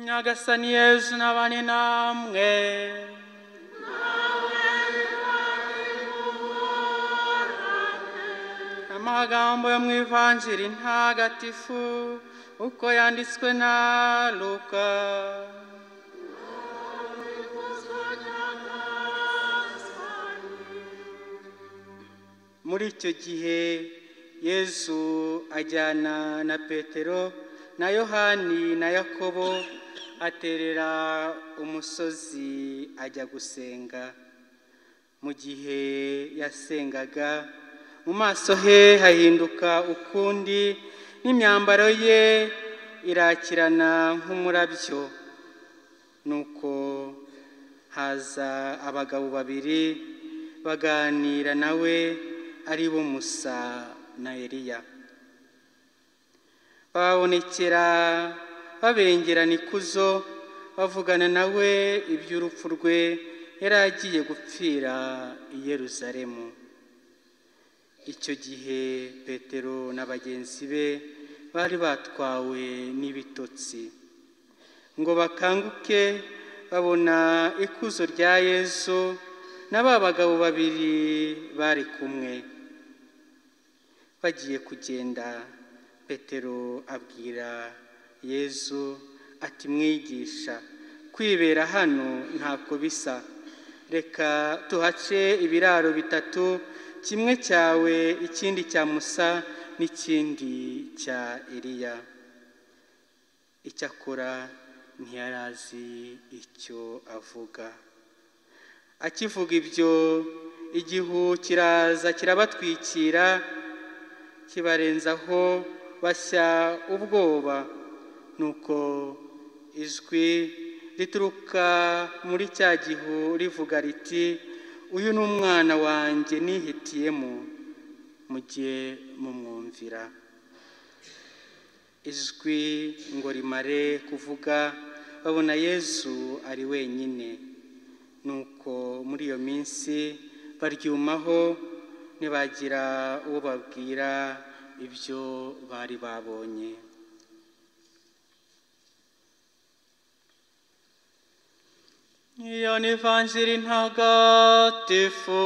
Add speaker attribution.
Speaker 1: Nyagasani Yesu nabane namwe. Amagambo yo mu Ivanjiri ntagatifu uko yanditswe na Luka. Muri icyo gihe Yesu ajyana na Petero na Yohani na Yakobo aterera umusozi ajya gusenga. Mu gihe yasengaga mu maso he hahinduka ukundi, n'imyambaro ye irakirana nk'umurabyo. Nuko haza abagabo babiri baganira nawe, ari bo Musa na Eliya. Babonekera babengerana ikuzo, bavugana nawe iby'urupfu rwe yari agiye gupfira i Yerusalemu. Icyo gihe Petero na bagenzi be bari batwawe n'ibitotsi ngo bakanguke, babona ikuzo rya Yesu na ba bagabo babiri bari kumwe. Bagiye kugenda, Petero abwira Yesu ati, "Mwigisha, kwibera hano ntako bisa. Reka tuhace ibiraro bitatu, kimwe cyawe, ikindi cya Musa, n'ikindi cya Eliya." Icyakora ntiyari azi icyo avuga. Akivuga ibyo, igihu kiraza kirabatwikira, kibarenzaho bashya ubwoba. Nuko ijwi rituruka muri cya gihu rivuga riti, "Uyu ni umwana wanjye nihitiyemo, mujye mumwumvira." Ijwi ngo rimare kuvuga, babona Yesu ari wenyine. Nuko muri iyo minsi baryumaho, ntibagira uwo babwira ibyo bari babonye. Iyo ni Ivanjiri ntagatifu.